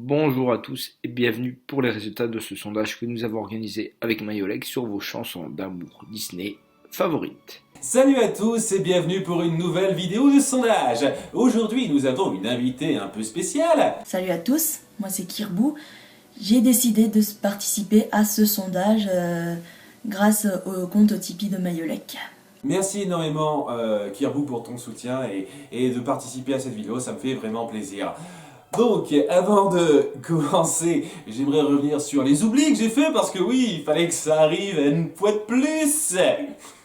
Bonjour à tous et bienvenue pour les résultats de ce sondage que nous avons organisé avec Mayoleg sur vos chansons d'amour Disney favorites. Salut à tous et bienvenue pour une nouvelle vidéo de sondage. Aujourd'hui, nous avons une invitée un peu spéciale. Salut à tous, moi c'est Kirbou. J'ai décidé de participer à ce sondage grâce au compte Tipeee de Mayolek. Merci énormément Kirbou pour ton soutien et de participer à cette vidéo, ça me fait vraiment plaisir. Donc, avant de commencer, j'aimerais revenir sur les oublis que j'ai fait parce que oui, il fallait que ça arrive une fois de plus.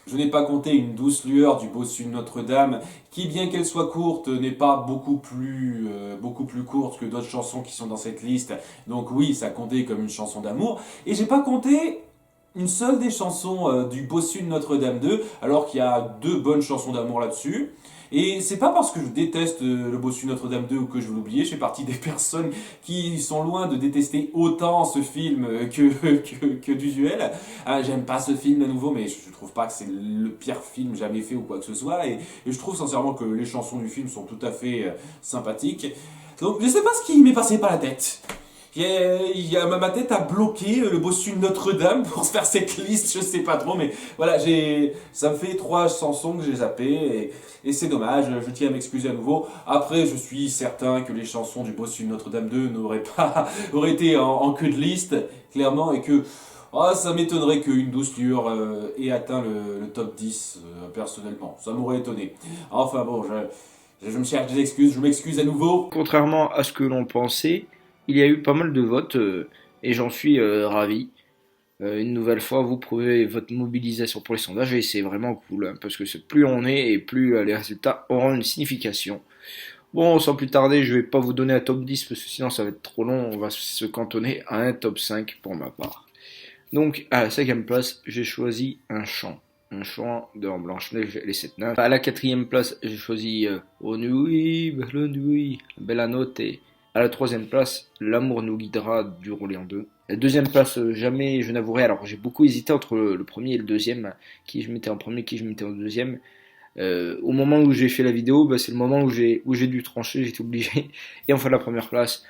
Je n'ai pas compté une douce lueur du bossu de Notre-Dame, qui bien qu'elle soit courte, n'est pas beaucoup plus courte que d'autres chansons qui sont dans cette liste. Donc oui, ça comptait comme une chanson d'amour. Et j'ai pas compté une seule des chansons du bossu de Notre-Dame 2, alors qu'il y a deux bonnes chansons d'amour là-dessus. Et c'est pas parce que je déteste le bossu Notre-Dame 2 ou que je veux l'oublier, je fais partie des personnes qui sont loin de détester autant ce film que d'usuel. J'aime pas ce film à nouveau, mais je trouve pas que c'est le pire film jamais fait ou quoi que ce soit. Et je trouve sincèrement que les chansons du film sont tout à fait sympathiques. Donc je sais pas ce qui m'est passé par la tête. Ma tête a bloqué le bossu de Notre-Dame pour se faire cette liste, je sais pas trop, mais voilà, ça me fait 3 chansons que j'ai zappées et c'est dommage, je tiens à m'excuser à nouveau. Après, je suis certain que les chansons du bossu de Notre-Dame 2 auraient été en queue de liste, clairement, et que ça m'étonnerait qu'une douce lueur ait atteint le top 10, personnellement. Ça m'aurait étonné. Enfin bon, je me cherche des excuses, je m'excuse à nouveau. Contrairement à ce que l'on pensait, il y a eu pas mal de votes et j'en suis ravi. Une nouvelle fois, vous prouvez votre mobilisation pour les sondages et c'est vraiment cool hein, parce que plus on est et plus les résultats auront une signification. Bon, sans plus tarder, je vais pas vous donner un top 10 parce que sinon ça va être trop long. On va se cantonner à un top 5 pour ma part. Donc, à la 5e place, j'ai choisi un chant. Un chant de Blanche-Neige et les 7 nains. À la 4e place, j'ai choisi Oh nuit, belle nuit, bella notte. À la 3e place, L'amour nous guidera du Rôle en 2. La 2e place, Jamais je n'avouerai. Alors, j'ai beaucoup hésité entre le premier et le deuxième. Qui je mettais en premier, qui je mettais en deuxième. Au moment où j'ai fait la vidéo, c'est le moment où j'ai dû trancher, j'étais obligé. Et enfin, la première place,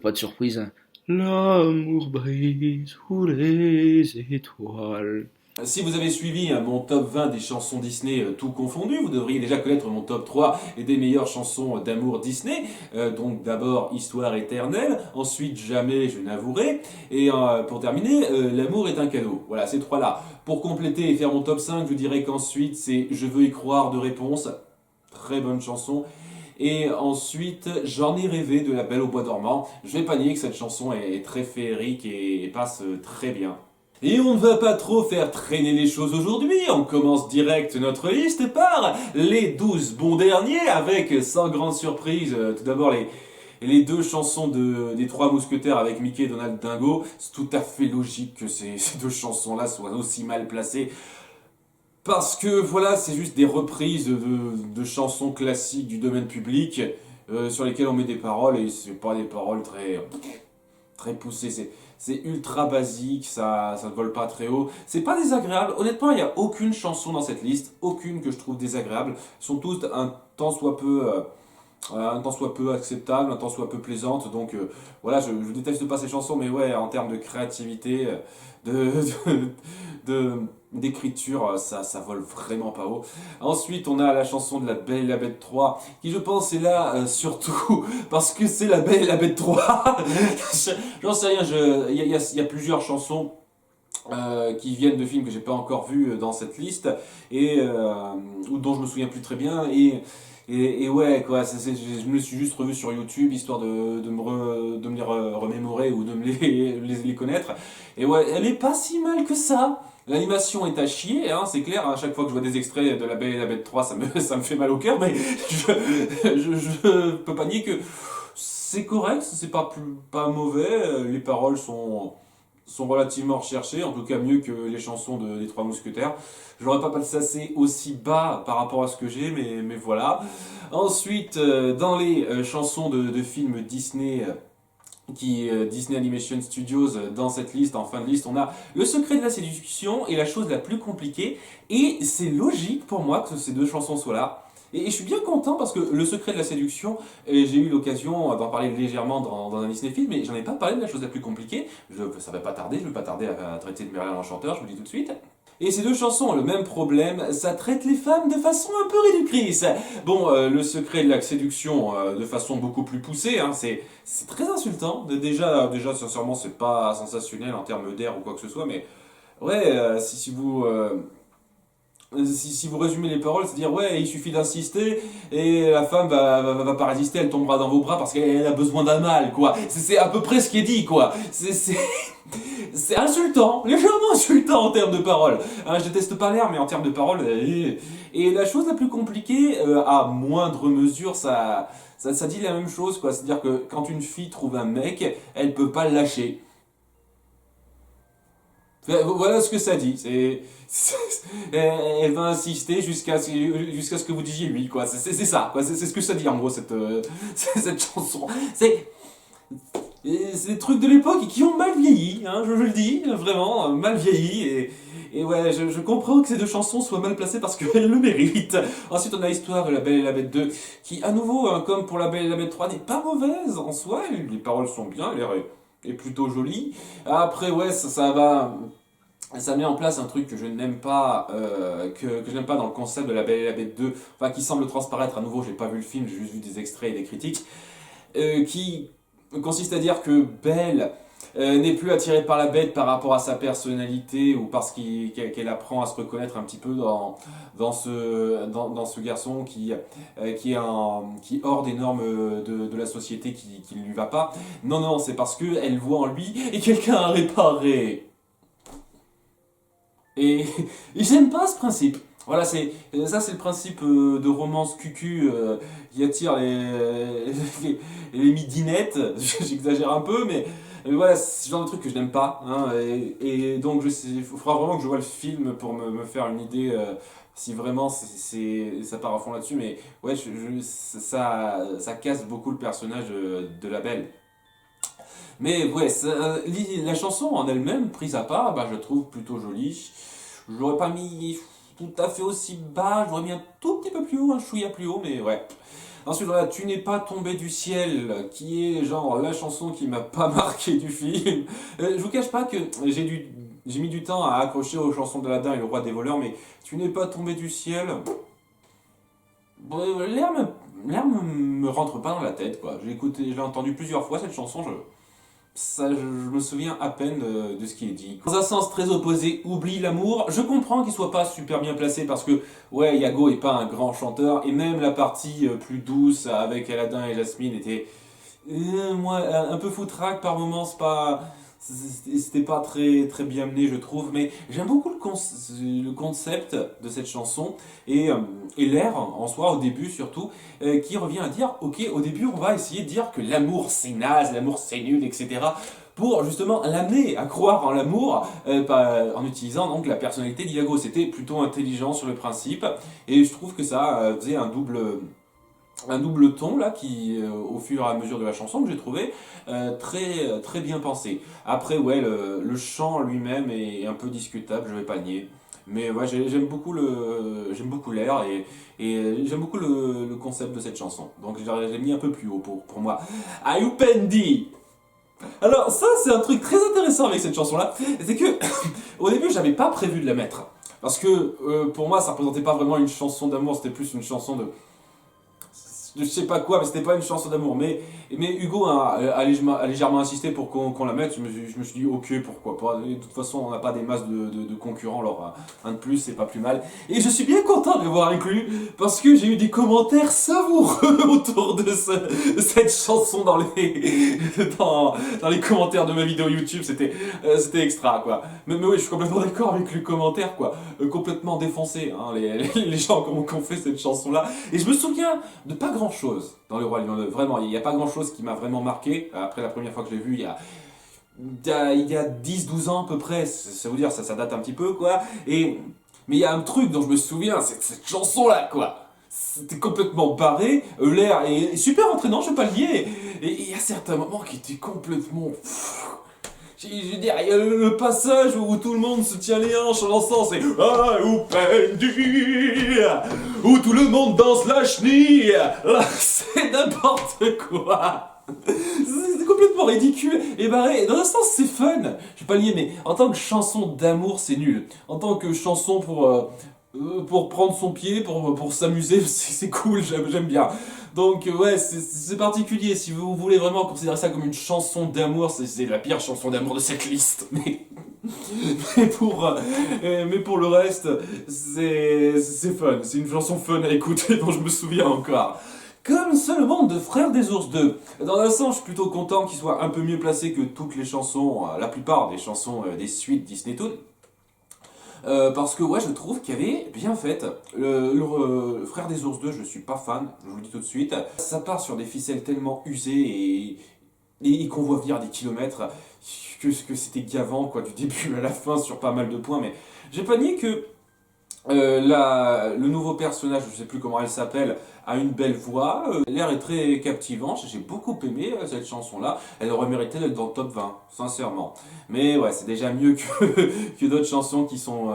pas de surprise. L'amour brille sous les étoiles. Si vous avez suivi mon top 20 des chansons Disney tout confondu, vous devriez déjà connaître mon top 3 et des meilleures chansons d'amour Disney. Donc d'abord Histoire éternelle, ensuite Jamais je n'avouerai, et pour terminer, L'amour est un cadeau. Voilà, ces trois-là. Pour compléter et faire mon top 5, je vous dirais qu'ensuite c'est Je veux y croire de Réponse, très bonne chanson. Et ensuite, J'en ai rêvé de La Belle au Bois dormant. Je vais pas nier que cette chanson est très féerique et passe très bien. Et on ne va pas trop faire traîner les choses aujourd'hui, on commence direct notre liste par les 12 bons derniers avec, sans grande surprise, tout d'abord les deux chansons des Trois Mousquetaires avec Mickey et Donald Dingo. C'est tout à fait logique que ces deux chansons-là soient aussi mal placées. Parce que voilà, c'est juste des reprises de chansons classiques du domaine public sur lesquelles on met des paroles et c'est pas des paroles très poussées. C'est ultra basique, ça ne vole pas très haut. C'est pas désagréable. Honnêtement, il n'y a aucune chanson dans cette liste, aucune que je trouve désagréable. Elles sont toutes un tant soit peu acceptables, un tant soit peu plaisantes. Donc voilà, je déteste pas ces chansons, mais ouais, en termes de créativité, de, d'écriture, ça vole vraiment pas haut. Ensuite, on a la chanson de La Belle et la Bête 3, qui je pense est là surtout parce que c'est La Belle et la Bête 3. J'en sais rien, il y a plusieurs chansons qui viennent de films que j'ai pas encore vus dans cette liste et ou dont je me souviens plus très bien et ouais quoi, je me suis juste revu sur YouTube histoire de me les remémorer ou de me les connaître et ouais, elle est pas si mal que ça. L'animation est à chier, hein, c'est clair, à chaque fois que je vois des extraits de La Belle et la Bête 3, ça me fait mal au cœur, mais je peux pas nier que c'est correct, c'est pas mauvais, les paroles sont relativement recherchées, en tout cas mieux que les chansons des Trois Mousquetaires. Je l'aurais pas passé aussi bas par rapport à ce que j'ai, mais voilà. Ensuite, dans les chansons de films Disney, Disney Animation Studios, dans cette liste, en fin de liste, on a Le Secret de la Séduction et La Chose la plus compliquée. Et c'est logique pour moi que ces deux chansons soient là. Et je suis bien content parce que Le Secret de la Séduction, et j'ai eu l'occasion d'en parler légèrement dans un Disney film, mais j'en ai pas parlé de la chose la plus compliquée. Ça va pas tarder, je vais pas tarder à traiter de Merlin l'Enchanteur, je vous le dis tout de suite. Et ces deux chansons ont le même problème, ça traite les femmes de façon un peu réductrice. Bon, Le Secret de la Séduction, de façon beaucoup plus poussée, hein, c'est très insultant. Déjà, sincèrement, c'est pas sensationnel en termes d'air ou quoi que ce soit, mais ouais, si vous résumez les paroles, c'est-à-dire, ouais, il suffit d'insister et la femme va pas résister, elle tombera dans vos bras parce qu'elle a besoin d'un mâle, quoi. C'est à peu près ce qui est dit, quoi. C'est insultant, légèrement insultant en termes de paroles. Hein, je déteste pas l'air, mais en termes de paroles. Et la chose la plus compliquée, à moindre mesure, ça dit la même chose, quoi. C'est-à-dire que quand une fille trouve un mec, elle peut pas le lâcher. Voilà ce que ça dit. Elle va insister jusqu'à ce que vous disiez lui, quoi. C'est ça, quoi. C'est ce que ça dit en gros cette chanson. C'est des trucs de l'époque qui ont mal vieilli, hein, je le dis, vraiment mal vieilli. Et ouais, je comprends que ces deux chansons soient mal placées parce qu'elles le méritent. Ensuite, on a l'histoire de La Belle et la Bête 2, qui à nouveau, hein, comme pour La Belle et la Bête 3, n'est pas mauvaise en soi. Les paroles sont bien, l'air est plutôt joli. Après, ouais, ça met en place un truc que je n'aime pas, que je n'aime pas dans le concept de La Belle et la Bête 2, enfin qui semble transparaître à nouveau, j'ai pas vu le film, j'ai juste vu des extraits et des critiques, qui consiste à dire que Belle n'est plus attirée par la bête par rapport à sa personnalité ou parce qu'elle apprend à se reconnaître un petit peu dans ce garçon qui est hors des normes de la société qui ne lui va pas. Non, non, c'est parce qu'elle voit en lui et quelqu'un à réparer. Et j'aime pas ce principe. Voilà, c'est le principe de romance cucu qui attire les midinettes. J'exagère un peu, mais voilà, c'est ce genre de truc que je n'aime pas. Hein, et donc, il faudra vraiment que je vois le film pour me faire une idée si vraiment ça part à fond là-dessus. Mais ouais, ça casse beaucoup le personnage de la Belle. Mais ouais, la chanson en elle-même, prise à part, bah, je la trouve plutôt jolie. Je l'aurais pas mis tout à fait aussi bas, je l'aurais mis un tout petit peu plus haut, un chouïa plus haut, mais ouais. Ensuite, voilà, Tu n'es pas tombé du ciel, qui est genre la chanson qui m'a pas marqué du film. Je vous cache pas que j'ai mis du temps à accrocher aux chansons d'Aladin et le roi des voleurs, mais Tu n'es pas tombé du ciel, l'air me rentre pas dans la tête, quoi. Je l'ai entendu plusieurs fois cette chanson, je me souviens à peine de ce qui est dit. Dans un sens très opposé, Oublie l'amour. Je comprends qu'il soit pas super bien placé parce que, ouais, Yago est pas un grand chanteur et même la partie plus douce avec Aladin et Jasmine était, moi, un peu foutraque par moments. C'était pas très, très bien mené, je trouve, mais j'aime beaucoup le concept de cette chanson et l'air en soi, au début surtout, qui revient à dire, ok, au début on va essayer de dire que l'amour c'est naze, l'amour c'est nul, etc. Pour justement l'amener à croire en l'amour en utilisant donc la personnalité d'Iago. C'était plutôt intelligent sur le principe et je trouve que ça faisait un double ton là qui au fur et à mesure de la chanson que j'ai trouvé très très bien pensé. Après ouais le chant lui-même est un peu discutable, je vais pas le nier. Mais ouais, j'aime beaucoup l'air et j'aime beaucoup le concept de cette chanson. Donc j'ai mis un peu plus haut pour moi. Ayupendi. Alors ça c'est un truc très intéressant avec cette chanson là, c'est que au début j'avais pas prévu de la mettre. Parce que pour moi ça représentait pas vraiment une chanson d'amour, c'était plus une chanson de je sais pas quoi, mais c'était pas une chanson d'amour. Mais Hugo a légèrement insisté pour qu'on la mette. Je me suis dit, ok, pourquoi pas. De toute façon, on n'a pas des masses de concurrents, alors un de plus, c'est pas plus mal. Et je suis bien content de l'avoir inclus, parce que j'ai eu des commentaires savoureux autour de cette chanson dans les commentaires de ma vidéo YouTube. C'était extra, quoi. Mais oui, je suis complètement d'accord avec les commentaires, quoi. Complètement défoncés, hein, les gens qui ont fait cette chanson-là. Et je me souviens de pas grand-chose dans Le Roi Lion 2. Vraiment, il n'y a pas grand-chose qui m'a vraiment marqué. Après la première fois que je l'ai vu, il y a 10-12 ans à peu près. Ça veut dire, ça date un petit peu, quoi. Mais il y a un truc dont je me souviens, c'est cette chanson-là, quoi. C'était complètement barré. L'air est super entraînant, je vais pas le nier. Et il y a certains moments qui étaient complètement... Je veux dire, il y a le passage où tout le monde se tient les hanches en dansant, c'est Ah, ou Pendu, où tout le monde danse la chenille. Là, c'est n'importe quoi. C'est complètement ridicule et barré. Dans un sens, c'est fun. Je vais pas le nier, mais en tant que chanson d'amour, c'est nul. En tant que chanson pour prendre son pied, pour s'amuser, c'est cool, j'aime bien. Donc ouais, c'est particulier. Si vous voulez vraiment considérer ça comme une chanson d'amour, c'est la pire chanson d'amour de cette liste. Mais pour le reste, c'est fun. C'est une chanson fun à écouter dont je me souviens encore. Comme Seul monde de Frères des Ours 2. Dans un sens, je suis plutôt content qu'il soit un peu mieux placé que toutes les chansons, la plupart des chansons des suites Disney Toon. Parce que ouais, je trouve qu'il y avait bien fait. Le Frère des Ours 2, je suis pas fan, je vous le dis tout de suite. Ça part sur des ficelles tellement usées et qu'on voit venir des kilomètres que c'était gavant quoi, du début à la fin sur pas mal de points. Mais j'ai pas nié que le nouveau personnage, je sais plus comment elle s'appelle, a une belle voix, l'air est très captivant, j'ai beaucoup aimé cette chanson-là, elle aurait mérité d'être dans le top 20, sincèrement. Mais ouais, c'est déjà mieux que d'autres chansons qui sont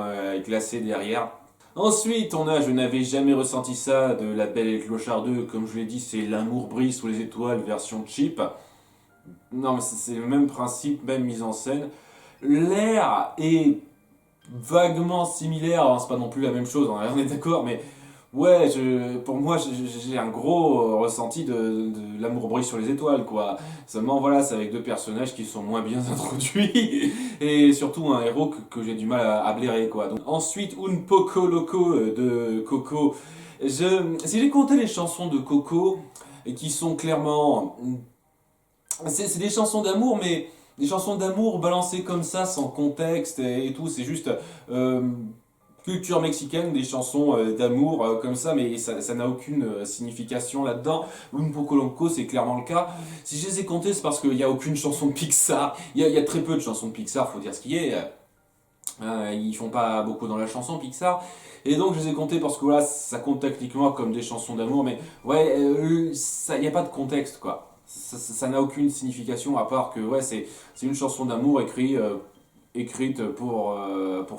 classées derrière. Ensuite, on a Je n'avais jamais ressenti ça de La Belle et le Clochard 2, comme je l'ai dit, c'est L'amour brille sous les étoiles version cheap. Non, mais c'est le même principe, même mise en scène. L'air est vaguement similaire, alors c'est pas non plus la même chose, on est d'accord, mais ouais, pour moi j'ai un gros ressenti de L'amour brille sur les étoiles, quoi. Seulement voilà, c'est avec deux personnages qui sont moins bien introduits, et surtout un héros que j'ai du mal à blairer, quoi. Donc, ensuite, Un Poco Loco de Coco. Si j'ai compté les chansons de Coco, qui sont clairement... C'est des chansons d'amour, mais des chansons d'amour balancées comme ça, sans contexte et tout, c'est juste culture mexicaine, des chansons d'amour comme ça, mais ça n'a aucune signification là-dedans. Un Poco Loco, c'est clairement le cas. Si je les ai comptés, c'est parce qu'il n'y a aucune chanson de Pixar. Il y a très peu de chansons de Pixar, faut dire ce qui est. Ils font pas beaucoup dans la chanson Pixar. Et donc je les ai comptés parce que voilà, ça compte techniquement comme des chansons d'amour, mais ouais, il n'y a pas de contexte, quoi. Ça n'a aucune signification à part que ouais, c'est une chanson d'amour écrite pour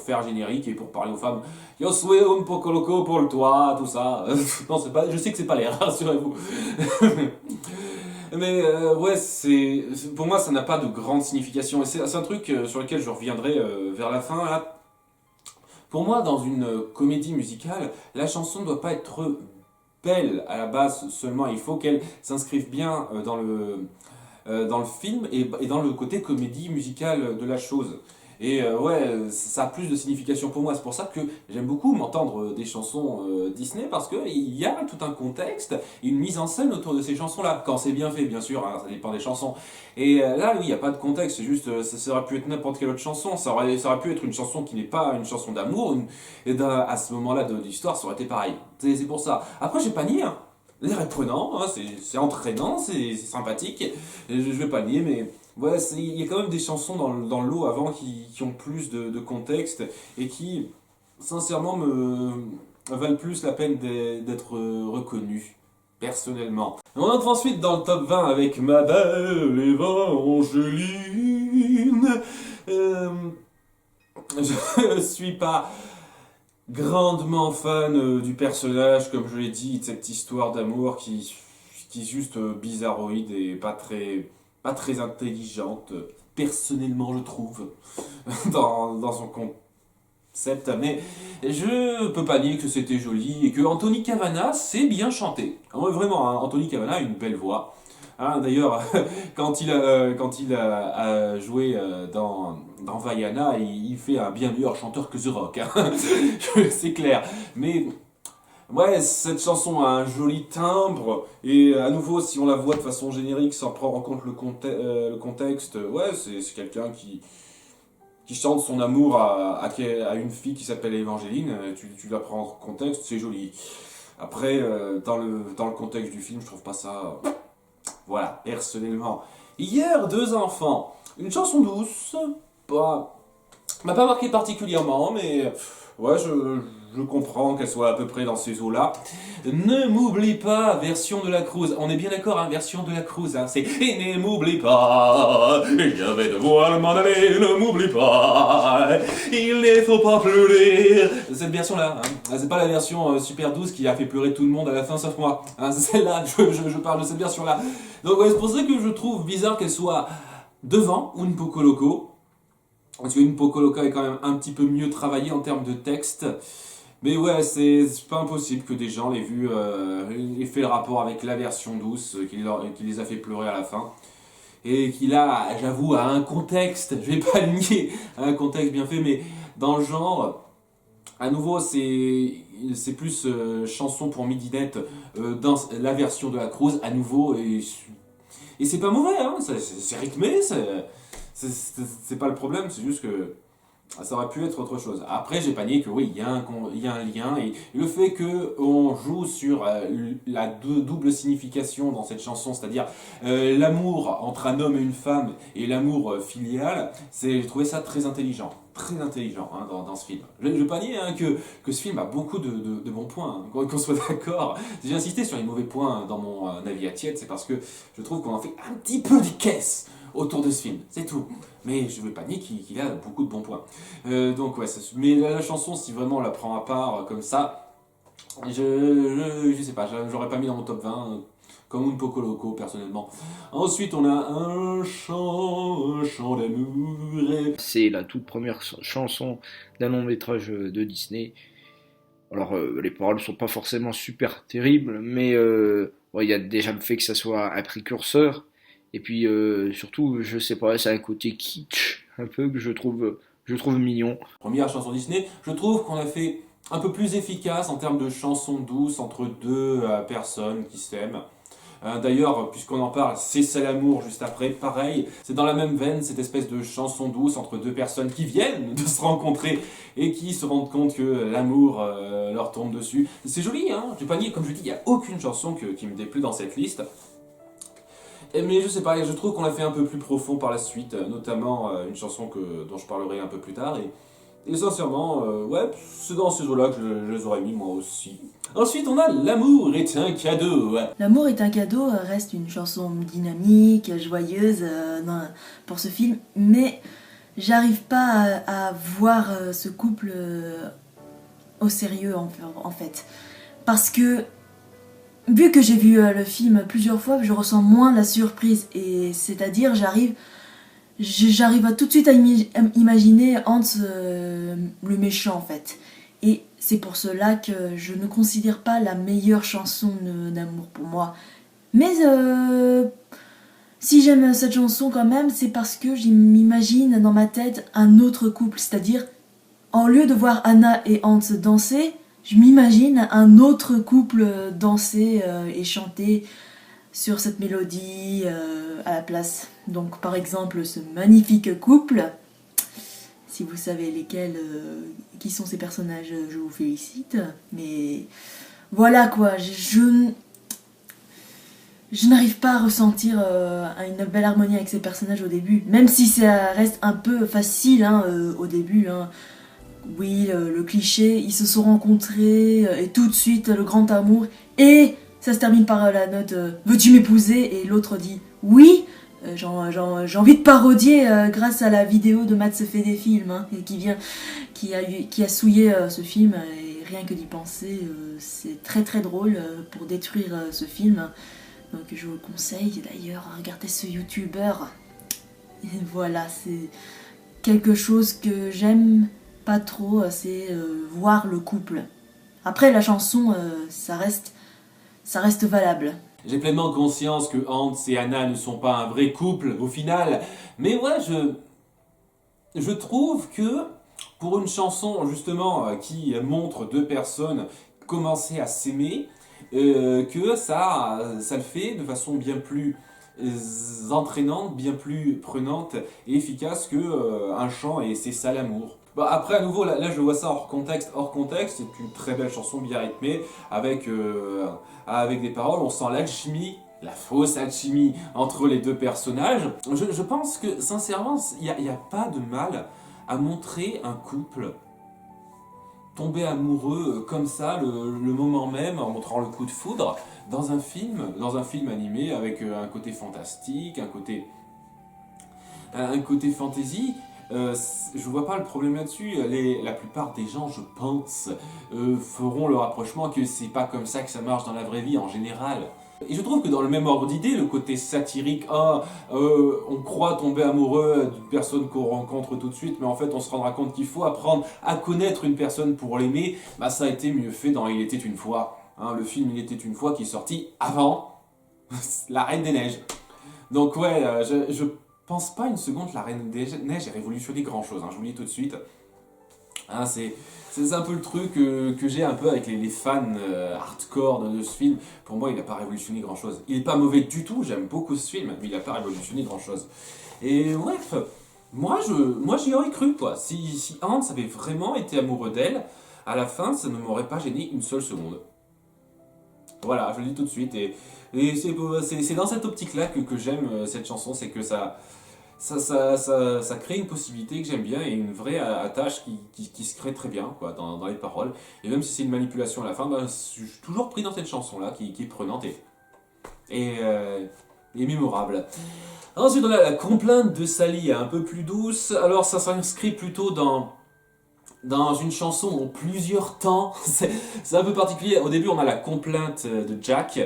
faire générique et pour parler aux femmes. Yo soy un poco loco pour le toit, tout ça. Non, c'est pas, je sais que c'est pas l'air, rassurez-vous. Mais ouais, pour moi ça n'a pas de grande signification. Et c'est un truc sur lequel je reviendrai vers la fin là. Pour moi, dans une comédie musicale, la chanson ne doit pas être belle à la base seulement, il faut qu'elle s'inscrive bien dans le film et dans le côté comédie musicale de la chose. Et ouais, ça a plus de signification pour moi, c'est pour ça que j'aime beaucoup m'entendre des chansons Disney, parce qu'il y a tout un contexte, une mise en scène autour de ces chansons-là, quand c'est bien fait bien sûr, hein, ça dépend des chansons. Et là, oui, il n'y a pas de contexte, c'est juste, ça aurait pu être n'importe quelle autre chanson, ça aurait pu être une chanson qui n'est pas une chanson d'amour, et à ce moment-là de l'histoire, ça aurait été pareil. C'est pour ça. Après, j'ai pas nié, hein. L'air est prenant, hein, c'est entraînant, c'est sympathique, et je vais pas le nier, mais ouais, il y a quand même des chansons dans le lot avant qui ont plus de contexte et qui, sincèrement, me valent plus la peine d'être reconnues, personnellement. On entre ensuite dans le top 20 avec Ma belle Évangeline. Je suis pas grandement fan du personnage, comme je l'ai dit, de cette histoire d'amour qui est juste bizarroïde et pas très intelligente, personnellement je trouve, dans son concept, mais je peux pas dire que c'était joli et que Anthony Cavana sait bien chanter. Vraiment, hein, Anthony Cavana a une belle voix. Hein, d'ailleurs, quand il a joué dans Vaiana, il fait un bien meilleur chanteur que The Rock, hein. C'est clair. Mais ouais, cette chanson a un joli timbre, et à nouveau, si on la voit de façon générique sans prendre en compte le contexte, ouais, c'est quelqu'un qui chante son amour à une fille qui s'appelle Évangeline, tu la prends en contexte, c'est joli. Après, dans le contexte du film, je trouve pas ça... Voilà, personnellement. Hier, deux enfants. Une chanson douce, m'a pas marqué particulièrement, mais ouais, je je comprends qu'elle soit à peu près dans ces eaux-là. Ne m'oublie pas, version de la Cruz. On est bien d'accord, hein, version de la Cruz. Hein, c'est et ne m'oublie pas, je vais devoir m'en aller, ne m'oublie pas, il ne faut pas pleurer. Cette version-là, hein, c'est pas la version super douce qui a fait pleurer tout le monde à la fin, sauf moi. Hein, c'est celle-là, je parle de cette version-là. Donc ouais, c'est pour ça que je trouve bizarre qu'elle soit devant Un Poco Loco. Parce que Un Poco Loco est quand même un petit peu mieux travaillé en termes de texte. Mais ouais, c'est pas impossible que des gens l'aient vu, aient fait le rapport avec la version douce, qui les a fait pleurer à la fin. Et qui là, j'avoue, a un contexte, je vais pas le nier, un contexte bien fait, mais dans le genre, à nouveau, c'est plus chanson pour midinette dans la version de la Cruz, à nouveau, et c'est pas mauvais, hein, c'est rythmé, c'est pas le problème, c'est juste que ça aurait pu être autre chose. Après, j'ai pas nié que oui, il y a un lien, et le fait qu'on joue sur la double signification dans cette chanson, c'est-à-dire l'amour entre un homme et une femme, et l'amour filial, j'ai trouvé ça très intelligent hein, dans ce film. Je ne veux pas nier hein, que ce film a beaucoup de bons points, hein, qu'on soit d'accord. Si j'ai insisté sur les mauvais points dans mon avis à tiède, c'est parce que je trouve qu'on en fait un petit peu des caisses autour de ce film, c'est tout. Mais je ne veux pas nier qu'il a beaucoup de bons points. Donc ouais, mais la chanson, si vraiment on la prend à part comme ça, je sais pas, j'aurais pas mis dans mon top 20, comme Un Poco Loco personnellement. Ensuite on a un chant d'amour. C'est la toute première chanson d'un long métrage de Disney. Alors les paroles sont pas forcément super terribles, mais ouais, il y a déjà le fait que ça soit un précurseur. Et puis surtout, je sais pas, c'est un côté kitsch un peu que je trouve mignon. Première chanson Disney, je trouve qu'on a fait un peu plus efficace en termes de chansons douces entre deux personnes qui s'aiment. D'ailleurs, puisqu'on en parle, c'est ça l'amour juste après, pareil, c'est dans la même veine cette espèce de chanson douce entre deux personnes qui viennent de se rencontrer et qui se rendent compte que l'amour leur tombe dessus. C'est joli, hein, j'ai pas nié, comme je dis, il n'y a aucune chanson qui me déplaît dans cette liste. Mais je sais pas, je trouve qu'on l'a fait un peu plus profond par la suite, notamment une chanson dont je parlerai un peu plus tard. Et sincèrement, ouais, c'est dans ces eaux-là que je les aurais mis moi aussi. Ensuite, on a L'amour est un cadeau. L'amour est un cadeau reste une chanson dynamique, joyeuse pour ce film, mais j'arrive pas à voir ce couple au sérieux en fait. Parce que vu que j'ai vu le film plusieurs fois, je ressens moins la surprise. Et c'est-à-dire, j'arrive à tout de suite à imaginer Hans le méchant en fait. Et c'est pour cela que je ne considère pas la meilleure chanson d'amour pour moi. Mais si j'aime cette chanson quand même, c'est parce que je m'imagine dans ma tête un autre couple. C'est-à-dire, en lieu de voir Anna et Hans danser, je m'imagine un autre couple danser et chanter sur cette mélodie à la place. Donc par exemple ce magnifique couple, si vous savez qui sont ces personnages, je vous félicite. Mais voilà quoi, je n'arrive pas à ressentir une belle harmonie avec ces personnages au début. Même si ça reste un peu facile hein, au début. Hein. Oui, le cliché, ils se sont rencontrés et tout de suite le grand amour. Et ça se termine par la note veux-tu m'épouser? Et l'autre dit oui. J'ai envie de parodier grâce à la vidéo de Matt se fait des films hein, et qui a souillé ce film. Et rien que d'y penser, c'est très très drôle pour détruire ce film. Donc je vous conseille d'ailleurs à regarder ce youtubeur. Et voilà, c'est quelque chose que j'aime pas trop, c'est voir le couple. Après la chanson, ça reste valable. J'ai pleinement conscience que Hans et Anna ne sont pas un vrai couple au final, mais ouais, je trouve que pour une chanson justement qui montre deux personnes commencer à s'aimer, que ça le fait de façon bien plus entraînante, bien plus prenante et efficace que un chant et c'est ça l'amour. Bah après à nouveau là je vois ça hors contexte, c'est une très belle chanson bien rythmée avec des paroles, on sent l'alchimie, la fausse alchimie entre les deux personnages. Je pense que sincèrement il y a pas de mal à montrer un couple tomber amoureux comme ça, le moment même, en montrant le coup de foudre, dans un film animé avec un côté fantastique, un côté fantasy. Je vois pas le problème là-dessus. La plupart des gens, je pense, feront le rapprochement que c'est pas comme ça que ça marche dans la vraie vie en général. Et je trouve que dans le même ordre d'idée, le côté satirique, on croit tomber amoureux d'une personne qu'on rencontre tout de suite, mais en fait on se rendra compte qu'il faut apprendre à connaître une personne pour l'aimer, bah ça a été mieux fait dans Il était une fois. Hein, le film Il était une fois qui est sorti avant La Reine des Neiges. Donc ouais, je pense pas une seconde que La Reine des Neiges ait révolutionné grand chose, hein, je vous le dis tout de suite. Hein, c'est un peu le truc que j'ai un peu avec les fans hardcore de ce film. Pour moi, il n'a pas révolutionné grand chose. Il n'est pas mauvais du tout, j'aime beaucoup ce film, mais il n'a pas révolutionné grand chose. Et bref, moi j'y aurais cru quoi. Si Hans avait vraiment été amoureux d'elle, à la fin, ça ne m'aurait pas gêné une seule seconde. Voilà, je le dis tout de suite. Et c'est dans cette optique-là que j'aime cette chanson, c'est que ça crée une possibilité que j'aime bien et une vraie attache qui se crée très bien quoi, dans les paroles. Et même si c'est une manipulation à la fin, ben, je suis toujours pris dans cette chanson-là qui est prenante et mémorable. Ensuite, on a la complainte de Sally, un peu plus douce. Alors, ça s'inscrit plutôt dans une chanson en plusieurs temps. C'est un peu particulier. Au début, on a la complainte de Jack.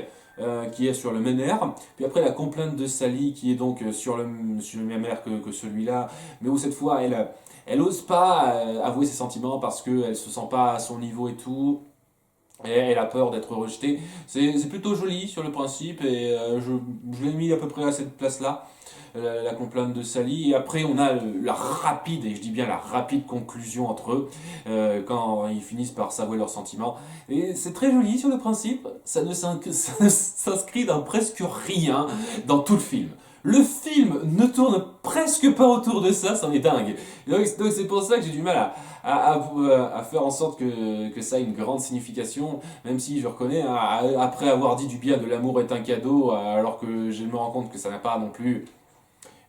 Qui est sur le même air, puis après la complainte de Sally qui est donc sur le même air que celui-là, mais où cette fois elle ose pas avouer ses sentiments parce qu'elle se sent pas à son niveau et tout, et elle a peur d'être rejetée. C'est plutôt joli sur le principe, et je l'ai mis à peu près à cette place-là, la complainte de Sally. Et après, on a la rapide, et je dis bien la rapide conclusion entre eux, quand ils finissent par s'avouer leurs sentiments. Et c'est très joli sur le principe, ça ne s'inscrit dans presque rien dans tout le film. Le film ne tourne presque pas autour de ça, c'en est dingue. Donc c'est pour ça que j'ai du mal à faire en sorte que ça ait une grande signification, même si je reconnais, hein, après avoir dit du bien de l'amour est un cadeau, alors que je me rends compte que ça n'a pas non plus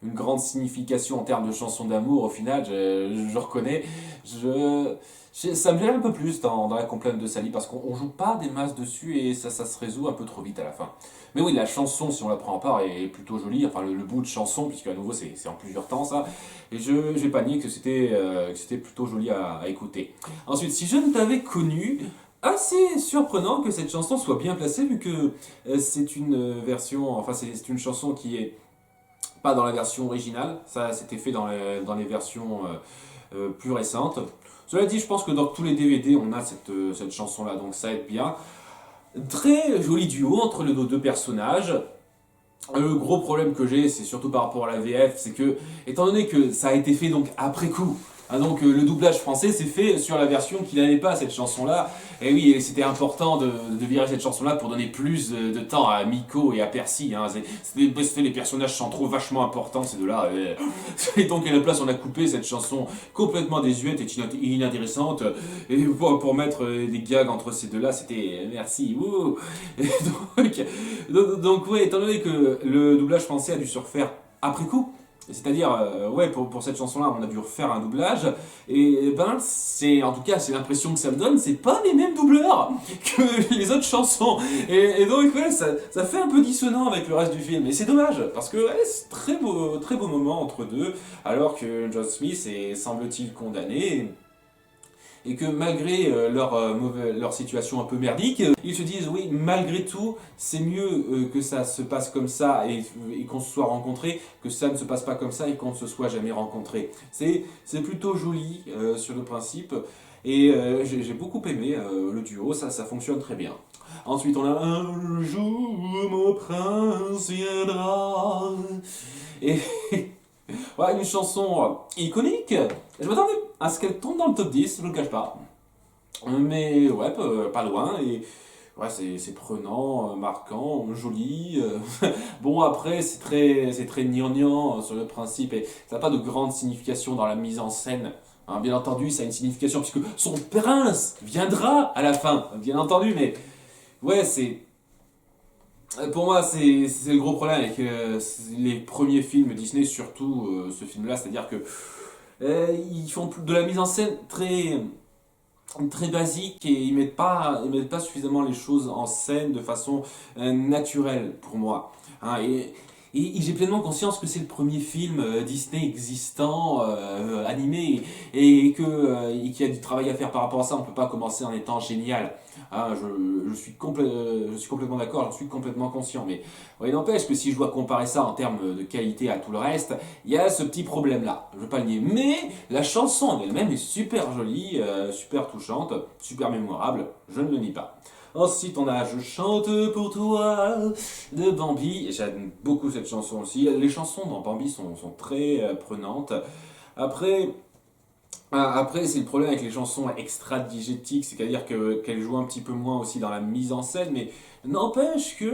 une grande signification en termes de chansons d'amour, au final, je reconnais, ça me gêne un peu plus dans la complainte de Sally, parce qu'on joue pas des masses dessus et ça se résout un peu trop vite à la fin. Mais oui, la chanson, si on la prend à part, est plutôt jolie, enfin le bout de chanson, puisque à nouveau c'est en plusieurs temps ça, et je vais pas nier que c'était plutôt joli à écouter. Ensuite, si je ne t'avais connu, assez surprenant que cette chanson soit bien placée, vu que c'est une version, enfin c'est une chanson qui est pas dans la version originale, ça c'était fait dans les versions plus récentes. Cela dit, je pense que dans tous les DVD, on a cette chanson-là, donc ça aide bien. Très joli duo entre les deux personnages. Le gros problème que j'ai, c'est surtout par rapport à la VF, c'est que, étant donné que ça a été fait donc après coup, hein, donc le doublage français s'est fait sur la version qui n'avait pas cette chanson-là. Et oui, c'était important de virer cette chanson-là pour donner plus de temps à Miko et à Percy. Hein. Les personnages centraux vachement importants, ces deux-là. Et donc à la place, on a coupé cette chanson complètement désuète et inintéressante. Et pour mettre des gags entre ces deux-là, c'était merci. Wouh. Donc ouais, étant donné que le doublage français a dû se refaire après coup, c'est-à-dire, ouais, pour cette chanson-là, on a dû refaire un doublage, et ben, en tout cas, c'est l'impression que ça me donne, c'est pas les mêmes doubleurs que les autres chansons, et donc, ouais, ça fait un peu dissonant avec le reste du film, et c'est dommage, parce que, ouais, c'est très beau moment entre deux, alors que John Smith est, semble-t-il, condamné, et que malgré leur situation un peu merdique, ils se disent oui, malgré tout, c'est mieux que ça se passe comme ça et qu'on se soit rencontrés, que ça ne se passe pas comme ça et qu'on ne se soit jamais rencontrés. C'est plutôt joli sur le principe, et j'ai beaucoup aimé le duo, ça fonctionne très bien. Ensuite, on a un jour mon prince viendra. Et ouais, une chanson iconique. Je m'attendais à ce qu'elle tombe dans le top 10, je ne le cache pas. Mais ouais, pas loin. Et ouais, c'est prenant, marquant, joli. Bon, après, c'est très gnangnan sur le principe. Et ça n'a pas de grande signification dans la mise en scène. Hein, bien entendu, ça a une signification puisque son prince viendra à la fin. Bien entendu, mais ouais, pour moi, c'est le gros problème avec les premiers films Disney, surtout ce film-là, c'est-à-dire que ils font de la mise en scène très très basiques et ils mettent pas suffisamment les choses en scène de façon naturelle pour moi. Hein, et j'ai pleinement conscience que c'est le premier film Disney existant, animé, et qu'il y a du travail à faire par rapport à ça. On peut pas commencer en étant génial. Hein, je suis complètement d'accord, j'en suis complètement conscient. Mais ouais, il n'empêche que si je dois comparer ça en termes de qualité à tout le reste, il y a ce petit problème-là. Je ne veux pas le nier. Mais la chanson en elle-même est super jolie, super touchante, super mémorable. Je ne le nie pas. Ensuite, on a Je chante pour toi de Bambi. J'aime beaucoup cette chanson aussi. Les chansons dans Bambi sont très prenantes. Après, après, c'est le problème avec les chansons extra-digétiques, c'est-à-dire qu'elles jouent un petit peu moins aussi dans la mise en scène, mais n'empêche que,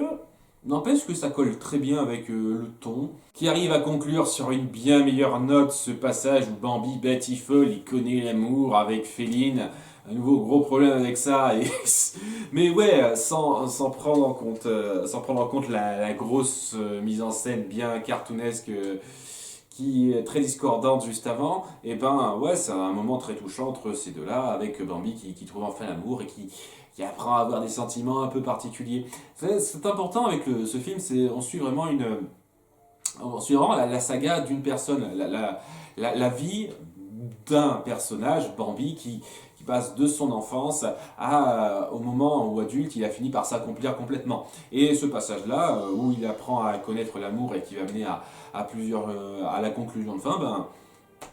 n'empêche que ça colle très bien avec le ton, qui arrive à conclure sur une bien meilleure note ce passage où Bambi, bête et folle, il connaît l'amour avec Féline. Un nouveau gros problème avec ça. Mais ouais, sans prendre en compte la grosse mise en scène bien cartoonesque qui est très discordante juste avant, et ben ouais, c'est un moment très touchant entre ces deux-là, avec Bambi qui trouve enfin l'amour et qui apprend à avoir des sentiments un peu particuliers. C'est important avec ce film, on suit vraiment la saga d'une personne, la vie d'un personnage, Bambi, qui passe de son enfance au moment où adulte, il a fini par s'accomplir complètement. Et ce passage-là, où il apprend à connaître l'amour et qui va mener à la conclusion de fin, ben,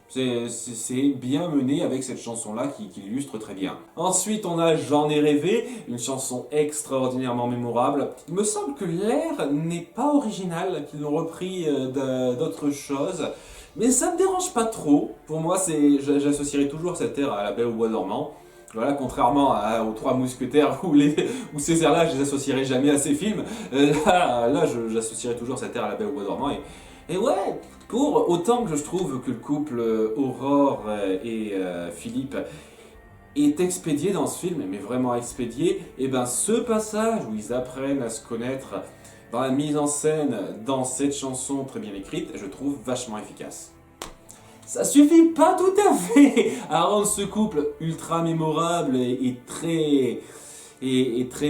c'est bien mené avec cette chanson-là qui l'illustre très bien. Ensuite, on a J'en ai rêvé, une chanson extraordinairement mémorable. Il me semble que l'air n'est pas original, qu'ils l'ont repris d'autres choses. Mais ça me dérange pas trop. Pour moi, j'associerai toujours cet air à La Belle au Bois dormant. Voilà, contrairement aux Trois Mousquetaires où ces airs-là, je les associerai jamais à ces films. J'associerai toujours cet air à La Belle au Bois dormant. Et ouais, pour autant que je trouve que le couple Aurore et Philippe est expédié dans ce film, mais vraiment expédié, et ben ce passage où ils apprennent à se connaître dans la mise en scène, dans cette chanson très bien écrite, je trouve vachement efficace. Ça suffit pas tout à fait à rendre ce couple ultra mémorable et très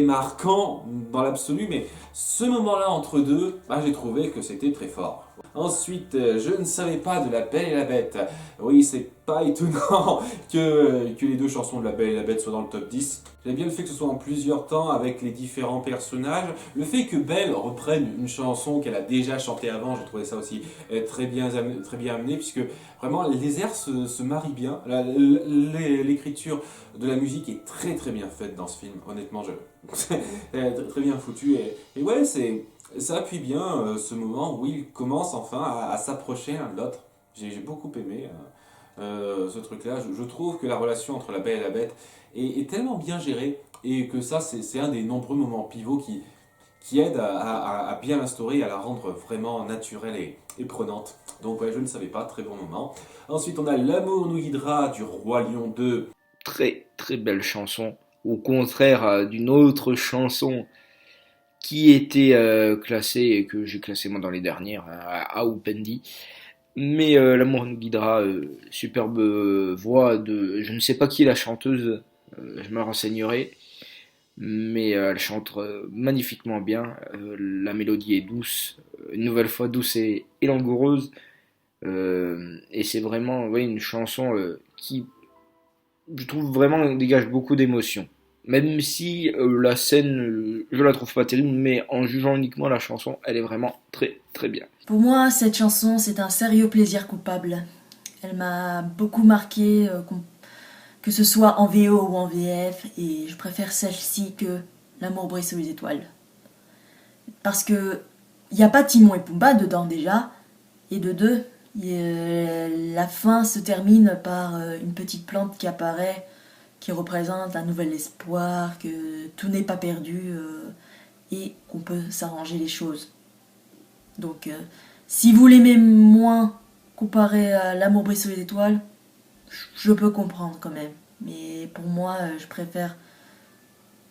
marquant dans l'absolu, mais ce moment-là entre deux, bah, j'ai trouvé que c'était très fort. Ensuite, je ne savais pas de La Belle et la Bête. Oui, c'est pas étonnant que les deux chansons de La Belle et la Bête soient dans le top 10. J'aime bien le fait que ce soit en plusieurs temps avec les différents personnages. Le fait que Belle reprenne une chanson qu'elle a déjà chantée avant, j'ai trouvé ça aussi très bien amené, puisque vraiment les airs se marient bien. L'écriture de la musique est très très bien faite dans ce film, honnêtement, très bien foutu. Et ouais, ça appuie bien ce moment où ils commencent enfin à s'approcher l'un de l'autre. J'ai beaucoup aimé ce truc-là. Je trouve que la relation entre La Belle et la Bête est tellement bien gérée et que ça, c'est un des nombreux moments pivots qui aident à bien l'instaurer et à la rendre vraiment naturelle et prenante. Donc ouais, je ne savais pas, très bon moment. Ensuite, on a L'amour nous guidera du Roi Lion 2. Très très belle chanson. Au contraire d'une autre chanson qui était classée et que j'ai classé moi dans les dernières, à Oupendi. Mais L'amour nous guidera, superbe voix de... Je ne sais pas qui est la chanteuse, je me renseignerai. Mais elle chante magnifiquement bien. La mélodie est douce, une nouvelle fois douce et langoureuse. Et c'est vraiment ouais, une chanson qui, je trouve, vraiment dégage beaucoup d'émotions. Même si la scène, je la trouve pas terrible, mais en jugeant uniquement la chanson, elle est vraiment très très bien. Pour moi, cette chanson, c'est un sérieux plaisir coupable. Elle m'a beaucoup marqué, que ce soit en VO ou en VF, et je préfère celle-ci que L'amour brille sous les étoiles. Parce que il n'y a pas Timon et Pumba dedans déjà, et de deux, la fin se termine par une petite plante qui apparaît, qui représente un nouvel espoir, que tout n'est pas perdu et qu'on peut s'arranger les choses. Donc, si vous l'aimez moins comparé à L'amour brille sous les étoiles, je peux comprendre quand même. Mais pour moi, je préfère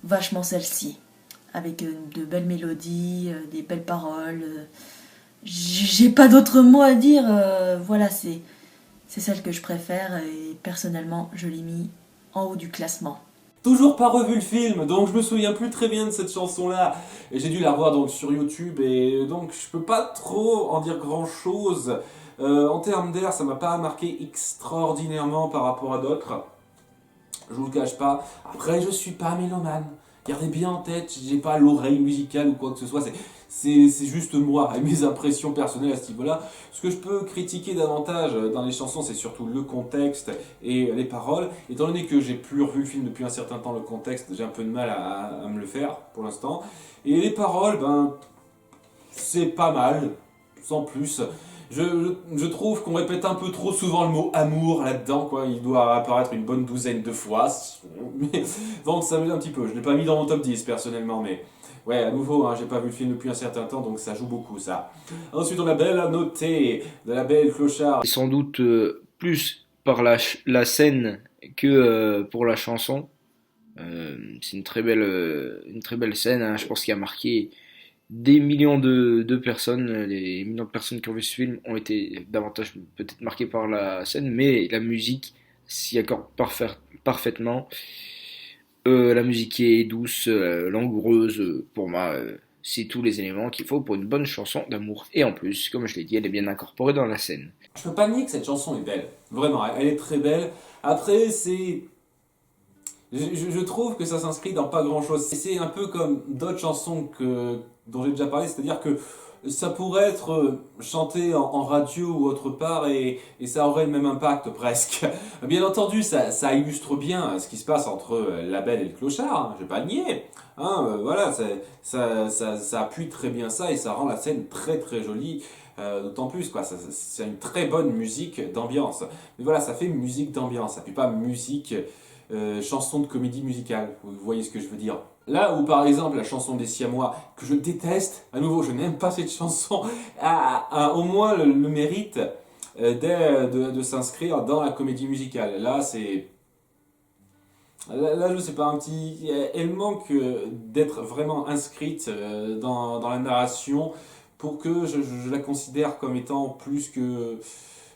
vachement celle-ci. Avec de belles mélodies, des belles paroles. J'ai pas d'autres mots à dire. Voilà, c'est celle que je préfère. Et personnellement, je l'ai mis en haut du classement. Toujours pas revu le film, donc je me souviens plus très bien de cette chanson-là. Et j'ai dû la voir donc sur YouTube, et donc je peux pas trop en dire grand-chose. En termes d'air, ça m'a pas marqué extraordinairement par rapport à d'autres. Je vous le cache pas. Après, je suis pas mélomane. Gardez bien en tête, j'ai pas l'oreille musicale ou quoi que ce soit. C'est juste moi et mes impressions personnelles à ce niveau-là. Ce que je peux critiquer davantage dans les chansons, c'est surtout le contexte et les paroles. Étant donné que j'ai plus revu le film depuis un certain temps, le contexte, j'ai un peu de mal à me le faire pour l'instant. Et les paroles, ben, c'est pas mal, sans plus. Je trouve qu'on répète un peu trop souvent le mot amour là-dedans, quoi. Il doit apparaître une bonne douzaine de fois. Mais, donc ça m'aide un petit peu. Je ne l'ai pas mis dans mon top 10 personnellement, mais ouais, à nouveau, hein, j'ai pas vu le film depuis un certain temps, donc ça joue beaucoup ça. Ensuite, on a Belle à noter, de la Belle Clochard. Et sans doute plus par la scène que pour la chanson. C'est une très belle scène, hein. Je pense qu'il a marqué des millions de personnes. Les millions de personnes qui ont vu ce film ont été davantage peut-être marquées par la scène, mais la musique s'y accorde parfaitement. La musique est douce, langoureuse, pour moi, c'est tous les éléments qu'il faut pour une bonne chanson d'amour. Et en plus, comme je l'ai dit, elle est bien incorporée dans la scène. Je peux pas nier que cette chanson est belle. Vraiment, elle est très belle. Après, c'est... Je trouve que ça s'inscrit dans pas grand chose. C'est un peu comme d'autres chansons dont j'ai déjà parlé, c'est-à-dire que ça pourrait être chanté en radio ou autre part et ça aurait le même impact presque. Bien entendu, ça illustre bien ce qui se passe entre la Belle et le Clochard, hein, je vais pas le nier. Hein, voilà, ça appuie très bien ça et ça rend la scène très très jolie. D'autant plus, quoi, c'est une très bonne musique d'ambiance. Mais voilà, ça fait musique d'ambiance, ça fait pas musique chanson de comédie musicale, vous voyez ce que je veux dire. Là où par exemple la chanson des Siamois, que je déteste, à nouveau je n'aime pas cette chanson, a au moins le mérite de s'inscrire dans la comédie musicale. Là c'est... Là je sais pas, elle manque d'être vraiment inscrite dans la narration pour que je la considère comme étant plus que...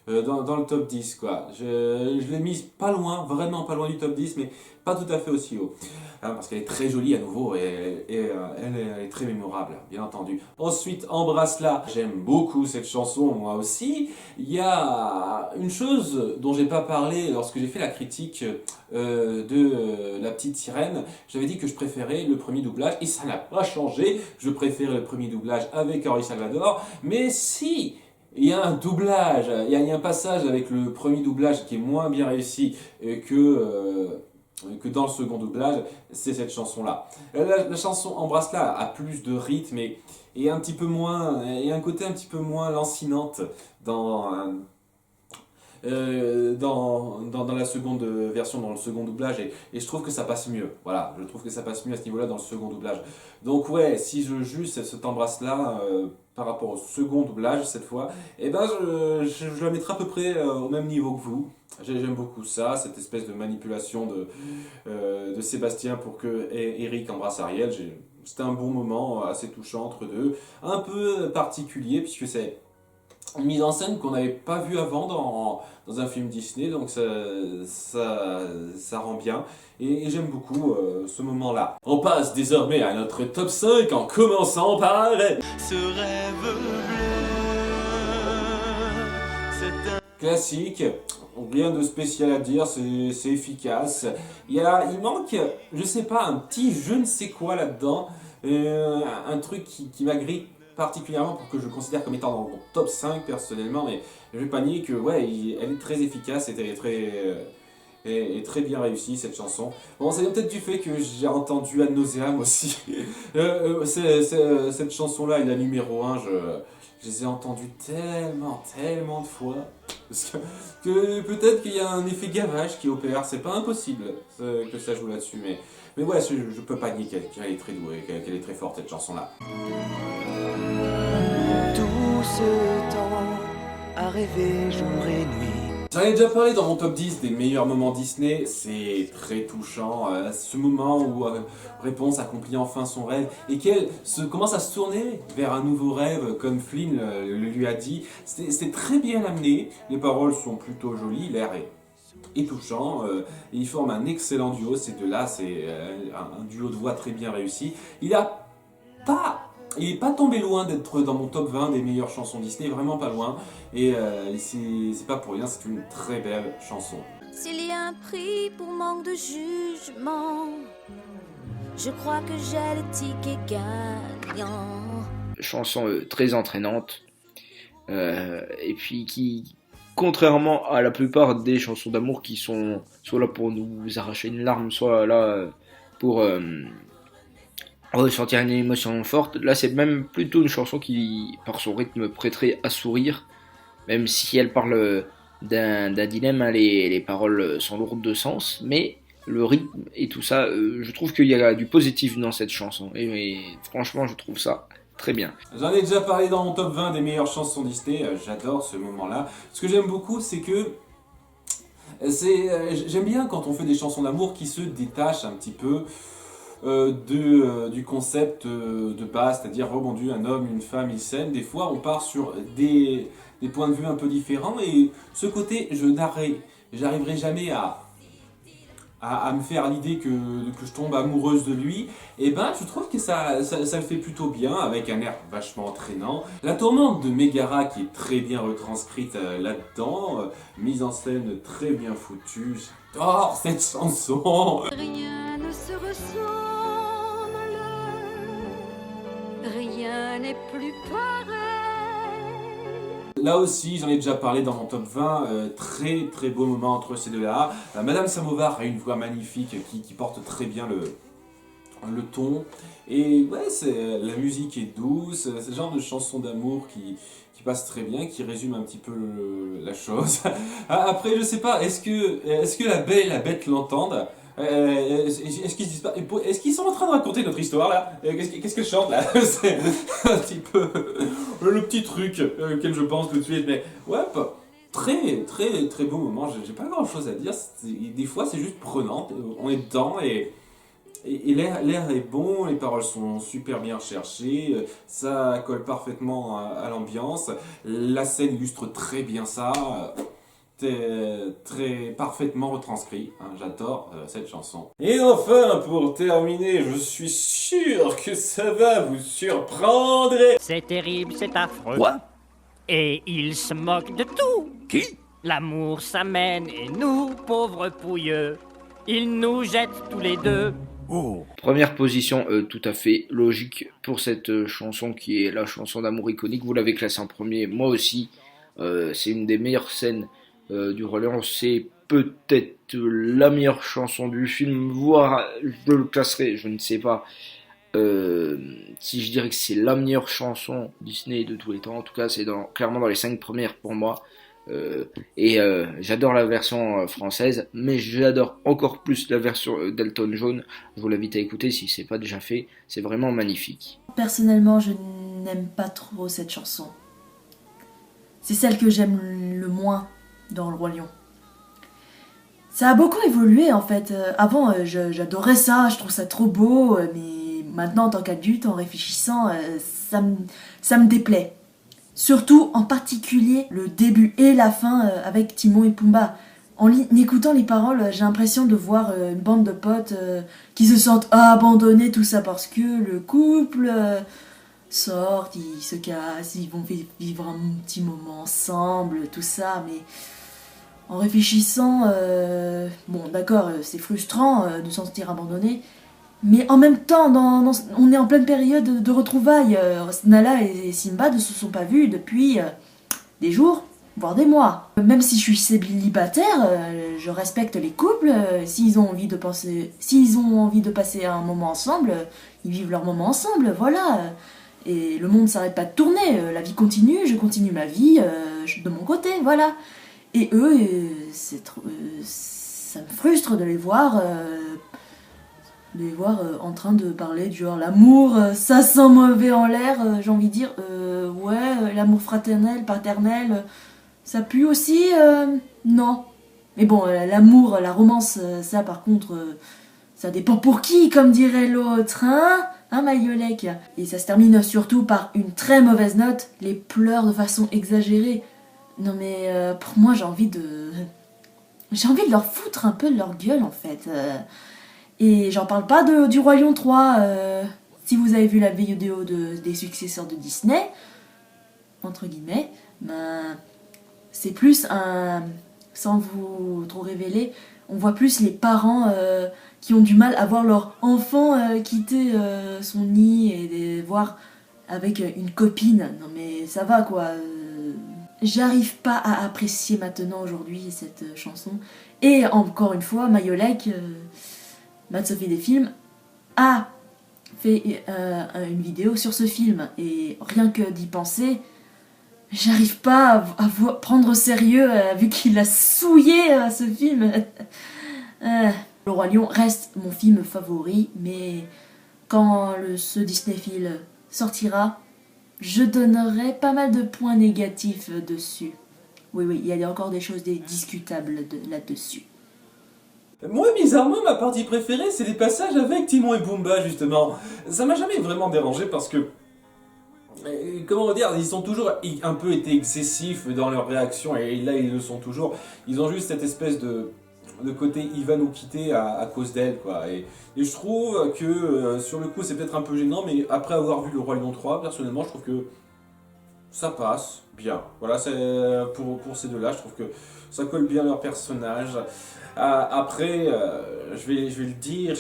dans le top 10 quoi. Je l'ai mise pas loin, vraiment pas loin du top 10, mais pas tout à fait aussi haut. Parce qu'elle est très jolie à nouveau et elle est très mémorable, bien entendu. Ensuite, Embrasse-la. J'aime beaucoup cette chanson, moi aussi. Il y a une chose dont j'ai pas parlé lorsque j'ai fait la critique de La Petite Sirène. J'avais dit que je préférais le premier doublage et ça n'a pas changé. Je préfère le premier doublage avec Henri Salvador, mais si il y a un doublage, il y a un passage avec le premier doublage qui est moins bien réussi que dans le second doublage, c'est cette chanson-là. La chanson Embrasse-la a plus de rythme et un petit peu moins, et un côté un petit peu moins lancinante dans la seconde version, dans le second doublage, et je trouve que ça passe mieux. Voilà, je trouve que ça passe mieux à ce niveau-là dans le second doublage. Donc ouais, si je juge cet embrasse-là par rapport au second doublage cette fois, eh ben je la mettrai à peu près au même niveau que vous. J'aime beaucoup ça, cette espèce de manipulation de Sébastien pour que Eric embrasse Ariel. C'était un bon moment assez touchant entre deux, un peu particulier puisque c'est une mise en scène qu'on n'avait pas vue avant dans un film Disney, donc ça rend bien, et j'aime beaucoup ce moment-là. On passe désormais à notre top 5 en commençant par Ce rêve bleu, c'est un classique, rien de spécial à dire, c'est efficace. Il manque, je sais pas, un petit je ne sais quoi là-dedans, un truc qui m'agrippe particulièrement pour que je le considère comme étant dans mon top 5 personnellement, mais je vais pas nier que ouais, elle est très efficace et elle est très bien réussie cette chanson. Bon, ça vient peut-être du fait que j'ai entendu ad nauseam aussi. Cette chanson-là est la numéro 1, je les ai entendues tellement de fois. Parce que peut-être qu'il y a un effet gavage qui opère, c'est pas impossible que ça joue là-dessus, mais ouais, je peux pas nier qu'elle est très douée, qu'elle est très forte cette chanson-là. Tout ce temps à rêver jour et nuit. J'en ai déjà parlé dans mon top 10 des meilleurs moments Disney, c'est très touchant, ce moment où Réponse accomplit enfin son rêve et qu'elle commence à se tourner vers un nouveau rêve comme Flynn le lui a dit. C'était très bien amené, les paroles sont plutôt jolies, l'air est et touchant. Ils forment un excellent duo, ces deux-là, c'est un duo de voix très bien réussi. Il est pas tombé loin d'être dans mon top 20 des meilleures chansons Disney, vraiment pas loin. Et c'est pas pour rien, c'est une très belle chanson. S'il y a un prix pour manque de jugement, je crois que j'ai le ticket gagnant. Chanson très entraînante, et puis qui, contrairement à la plupart des chansons d'amour qui sont soit là pour nous arracher une larme, soit là pour ressentir une émotion forte, là c'est même plutôt une chanson qui, par son rythme, prêterait à sourire, même si elle parle d'un dilemme, hein, les paroles sont lourdes de sens, mais le rythme et tout ça, je trouve qu'il y a du positif dans cette chanson, et franchement je trouve ça très bien. J'en ai déjà parlé dans mon top 20 des meilleures chansons Disney, j'adore ce moment-là. Ce que j'aime beaucoup, c'est que j'aime bien quand on fait des chansons d'amour qui se détachent un petit peu du concept de base, c'est-à-dire rebondu, un homme, une femme, ils s'aiment. Des fois, on part sur des points de vue un peu différents, et ce côté, j'arriverai jamais à me faire l'idée que je tombe amoureuse de lui, et ben je trouve que ça le fait plutôt bien, avec un air vachement entraînant. La tourmente de Megara qui est très bien retranscrite là-dedans, mise en scène très bien foutue. J'adore cette chanson. Rien ne se ressemble, rien n'est plus pareil. Là aussi, j'en ai déjà parlé dans mon top 20, très très beau moment entre ces deux-là. Madame Samovar a une voix magnifique qui porte très bien le ton. Et ouais, la musique est douce, c'est le genre de chanson d'amour qui passe très bien, qui résume un petit peu la chose. Après, je sais pas, est-ce que la Belle et la Bête l'entendent? Est-ce qu'ils se disent pas, est-ce qu'ils sont en train de raconter notre histoire là? Qu'est-ce que je chante là? C'est un petit peu le petit truc auquel je pense tout de suite, mais ouais, très très très beau moment. J'ai pas grand chose à dire. Des fois c'est juste prenant, on est dedans, et l'air est bon, les paroles sont super bien recherchées, ça colle parfaitement à l'ambiance, la scène illustre très bien ça. Très parfaitement retranscrit, hein, j'adore cette chanson. Et enfin, pour terminer, je suis sûr que ça va vous surprendre. C'est terrible, c'est affreux. Quoi? Et il se moque de tout. Qui? L'amour s'amène et nous, pauvres pouilleux, il nous jette tous les deux. Oh. Première position tout à fait logique pour cette chanson qui est la chanson d'amour iconique. Vous l'avez classée en premier, moi aussi. C'est une des meilleures scènes du Roi Lion. C'est peut-être la meilleure chanson du film, voire je le classerai, je ne sais pas si je dirais que c'est la meilleure chanson Disney de tous les temps. En tout cas, c'est clairement dans les 5 premières pour moi. J'adore la version française, mais j'adore encore plus la version d'Elton John. Je vous l'invite à écouter si c'est pas déjà fait, c'est vraiment magnifique. Personnellement, je n'aime pas trop cette chanson. C'est celle que j'aime le moins dans Le Roi Lion. Ça a beaucoup évolué en fait. Avant, j'adorais ça, je trouve ça trop beau, mais maintenant, en tant qu'adulte, en réfléchissant, ça me déplaît. Surtout, en particulier, le début et la fin avec Timon et Pumba. En écoutant les paroles, j'ai l'impression de voir une bande de potes qui se sentent abandonnés, tout ça parce que le couple sort, ils se cassent, ils vont vivre un petit moment ensemble, tout ça, mais en réfléchissant, bon d'accord, c'est frustrant de se sentir abandonné, mais en même temps, on est en pleine période de retrouvailles. Nala et Simba ne se sont pas vus depuis des jours, voire des mois. Même si je suis célibataire, je respecte les couples. S'ils ont envie de passer un moment ensemble, ils vivent leur moment ensemble, voilà. Et le monde ne s'arrête pas de tourner, la vie continue, je continue ma vie de mon côté, voilà. Et eux, ça me frustre de les voir en train de parler du genre l'amour, ça sent mauvais en l'air, j'ai envie de dire, ouais, l'amour fraternel, paternel, ça pue aussi, non. Mais bon, l'amour, la romance, ça par contre, ça dépend pour qui, comme dirait l'autre, hein Maïolek. Et ça se termine surtout par une très mauvaise note, les pleurs de façon exagérée. Non mais pour moi j'ai envie de j'ai envie de leur foutre un peu leur gueule en fait. Et j'en parle pas du Roi Lion 3. Si vous avez vu la vidéo des successeurs de Disney, entre guillemets, ben, c'est plus un... Sans vous trop révéler, on voit plus les parents qui ont du mal à voir leur enfant quitter son nid et les voir avec une copine. Non mais ça va quoi. J'arrive pas à apprécier maintenant aujourd'hui cette chanson. Et encore une fois, Mayolek, Matt Sophie des films, a fait une vidéo sur ce film. Et rien que d'y penser, j'arrive pas à prendre au sérieux vu qu'il a souillé ce film. Le Roi Lion reste mon film favori, mais quand ce Disney film sortira, je donnerai pas mal de points négatifs dessus. Oui, il y a encore des choses discutables là-dessus. Moi, bizarrement, ma partie préférée, c'est les passages avec Timon et Pumba, justement. Ça m'a jamais vraiment dérangé parce que... Comment dire, ils ont toujours un peu été excessifs dans leurs réactions, et là ils le sont toujours. Ils ont juste cette espèce de côté il va nous quitter à cause d'elle, quoi. Et je trouve que sur le coup c'est peut-être un peu gênant, mais après avoir vu le Roi Lion 3, personnellement je trouve que ça passe bien. Voilà, c'est pour ces deux-là, je trouve que ça colle bien leur personnage. Après, je vais le dire,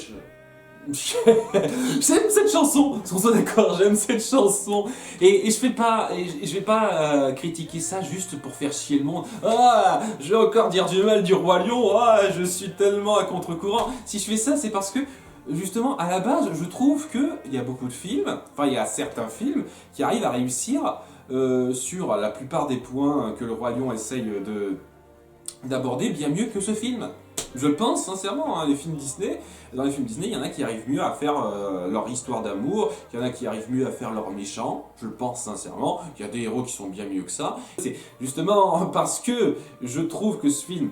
j'aime cette chanson, on soit d'accord, j'aime cette chanson. Et je vais pas critiquer ça juste pour faire chier le monde. Ah, je vais encore dire du mal du Roi Lion, ah, je suis tellement à contre-courant. Si je fais ça, c'est parce que justement, à la base, je trouve qu'il y a beaucoup de films, enfin il y a certains films qui arrivent à réussir sur la plupart des points que le Roi Lion essaye d'aborder bien mieux que ce film. Je le pense sincèrement, hein, dans les films Disney, il y en a qui arrivent mieux à faire leur histoire d'amour, il y en a qui arrivent mieux à faire leur méchant, je le pense sincèrement, il y a des héros qui sont bien mieux que ça. C'est justement parce que je trouve que ce film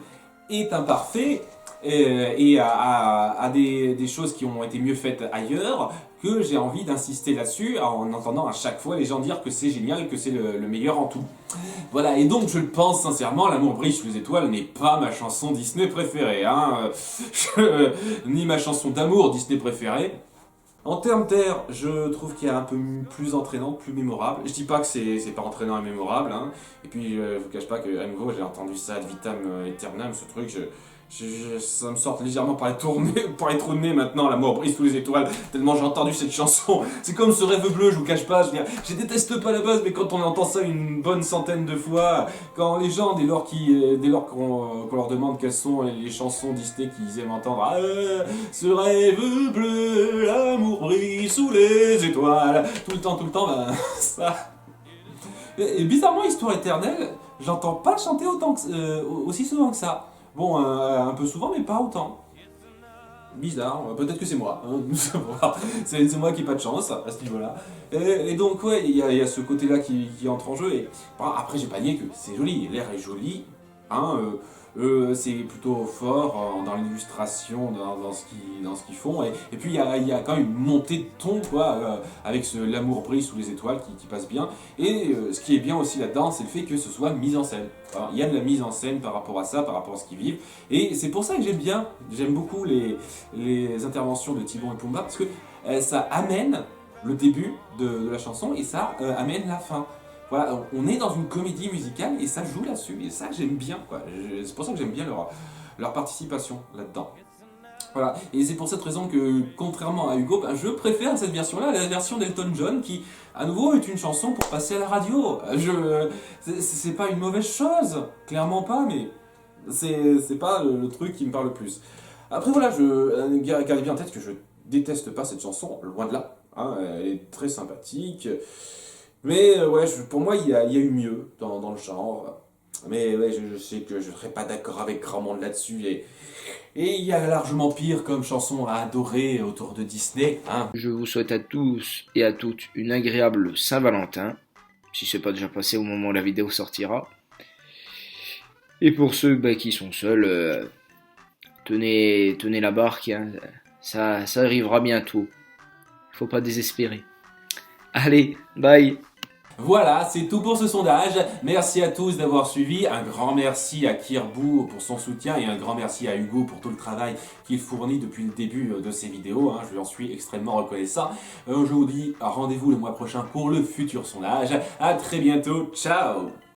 est imparfait et a des choses qui ont été mieux faites ailleurs, que j'ai envie d'insister là-dessus en entendant à chaque fois les gens dire que c'est génial, que c'est le meilleur en tout. Voilà, et donc je le pense sincèrement, L'amour brille sous les étoiles n'est pas ma chanson Disney préférée, hein. Ni ma chanson d'amour Disney préférée. En termes d'air, je trouve qu'il y a un peu plus entraînant, plus mémorable. Je dis pas que c'est pas entraînant et mémorable, hein. Et puis je vous cache pas qu'à nouveau j'ai entendu ça ad vitam aeternam, ce truc, ça me sort légèrement par les trous de nez maintenant, L'amour brise sous les étoiles, tellement j'ai entendu cette chanson. C'est comme ce rêve bleu, je vous cache pas, je déteste pas la base, mais quand on entend ça une bonne centaine de fois, quand les gens, dès lors qu'on leur demande quelles sont les chansons Disney qu'ils aiment entendre, ah, ce rêve bleu, l'amour brille sous les étoiles, tout le temps, ben, ça... Et bizarrement, Histoire éternelle, j'entends pas chanter aussi souvent que ça. Bon, un peu souvent, mais pas autant. Bizarre, peut-être que c'est moi, hein, c'est moi qui n'ai pas de chance à ce niveau-là. Et donc, ouais, il y a ce côté-là qui entre en jeu. Et bon, après, j'ai pas nié que c'est joli, l'air est joli, hein, c'est plutôt fort dans l'illustration, dans ce qu'ils font. Et puis, il y a quand même une montée de ton, quoi, avec L'amour brille sous les étoiles qui passe bien. Et ce qui est bien aussi là-dedans, c'est le fait que ce soit mise en scène. Alors, il y a de la mise en scène par rapport à ça, par rapport à ce qu'ils vivent. Et c'est pour ça que j'aime beaucoup les interventions de Timon et Pumba, parce que ça amène le début de la chanson et ça amène la fin. Voilà, on est dans une comédie musicale et ça joue là-dessus, et ça j'aime bien, quoi. C'est pour ça que j'aime bien leur participation là-dedans. Voilà, et c'est pour cette raison que, contrairement à Hugo, je préfère cette version-là à la version d'Elton John, qui, à nouveau, est une chanson pour passer à la radio. C'est pas une mauvaise chose, clairement pas, mais c'est pas le truc qui me parle le plus. Après, voilà, gardez bien en tête que je déteste pas cette chanson, loin de là. Hein, elle est très sympathique. Mais ouais, pour moi, il y a eu mieux dans le genre. Mais ouais, je sais que je ne serai pas d'accord avec grand monde là-dessus. Et il y a largement pire comme chanson à adorer autour de Disney. Hein. Je vous souhaite à tous et à toutes une agréable Saint-Valentin, si c'est pas déjà passé au moment où la vidéo sortira. Et pour ceux qui sont seuls, tenez la barque, hein. Ça arrivera bientôt. Faut pas désespérer. Allez, bye. Voilà, c'est tout pour ce sondage. Merci à tous d'avoir suivi. Un grand merci à Kirbou pour son soutien et un grand merci à Hugo pour tout le travail qu'il fournit depuis le début de ces vidéos. Je lui en suis extrêmement reconnaissant. Je vous dis rendez-vous le mois prochain pour le futur sondage. À très bientôt. Ciao!